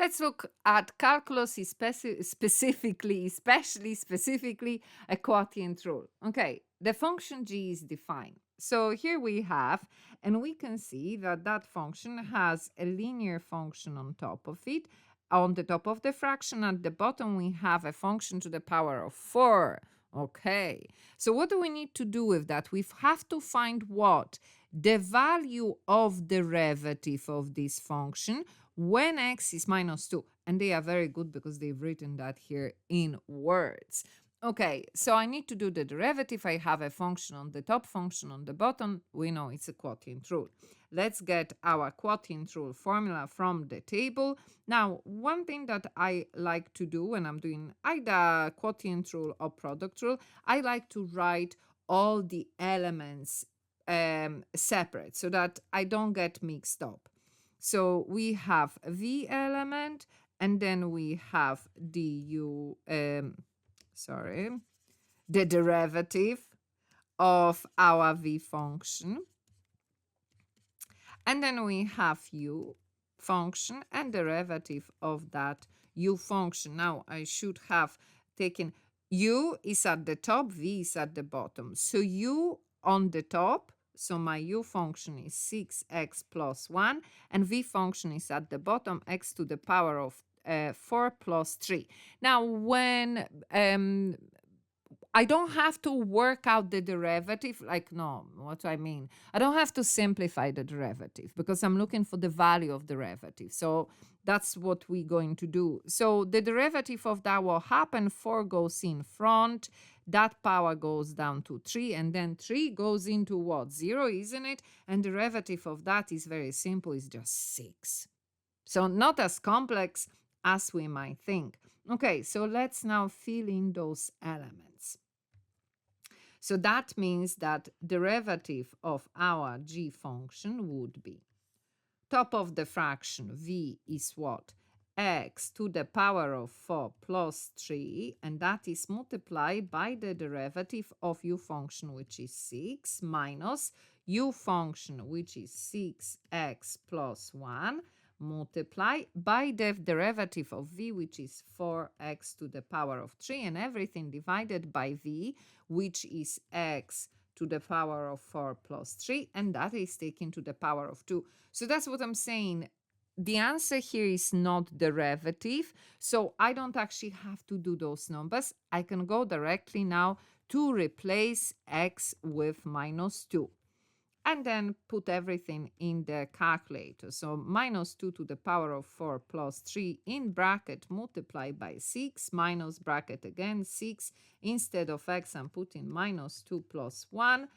Let's look at calculus, specifically a quotient rule. Okay, the function g is defined. So here we have, and we can see that that function has a linear function on top of it. On the top of the fraction at the bottom, we have a function to the power of 4. Okay, so what do we need to do with that? We have to find what? The value of derivative of this function when x is minus 2. And they are very good because they've written that here in words. Okay, so I need to do the derivative. I have a function on the top, function on the bottom. We know it's a quotient rule. Let's get our quotient rule formula from the table. Now, one thing that I like to do when I'm doing either quotient rule or product rule, I like to write all the elements separate so that I don't get mixed up. So we have v element, and then we have the derivative of our v function. And then we have u function and derivative of that u function. Now I should have taken u is at the top, v is at the bottom. So u on the top, so my u function is 6x plus 1, and v function is at the bottom, x to the power of 4 plus 3. Now, when I don't have to work out the derivative, what I mean, I don't have to simplify the derivative because I'm looking for the value of derivative. So that's what we're going to do. So the derivative of that will happen, 4 goes in front, that power goes down to 3, and then 3 goes into what? 0, isn't it? And derivative of that is very simple, it's just 6. So not as complex as we might think. Okay, so let's now fill in those elements. So that means that derivative of our g function would be top of the fraction v is what? X to the power of 4 plus 3, and that is multiplied by the derivative of u function, which is 6, minus u function, which is 6x plus 1, multiply by the derivative of v, which is 4x to the power of 3, and everything divided by v, which is x to the power of 4 plus 3, and that is taken to the power of 2. So that's what I'm saying. The answer here is not derivative, so I don't actually have to do those numbers. I can go directly now to replace x with minus 2. And then put everything in the calculator. So minus 2 to the power of 4 plus 3 in bracket multiplied by 6, minus bracket again 6. Instead of x, I'm putting minus 2 plus 1.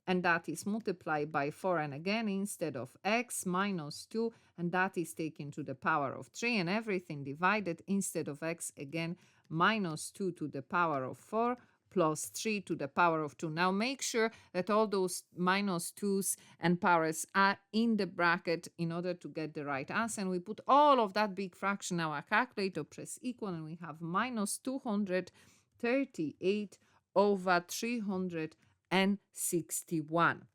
And that is multiplied by 4. And again, instead of x, minus 2. And that is taken to the power of 3. And everything divided, instead of x, again, minus 2 to the power of 4. Plus 3 to the power of 2. Now make sure that all those minus 2's and powers are in the bracket in order to get the right answer. And we put all of that big fraction in our calculator, press equal, and we have minus 238 over 361.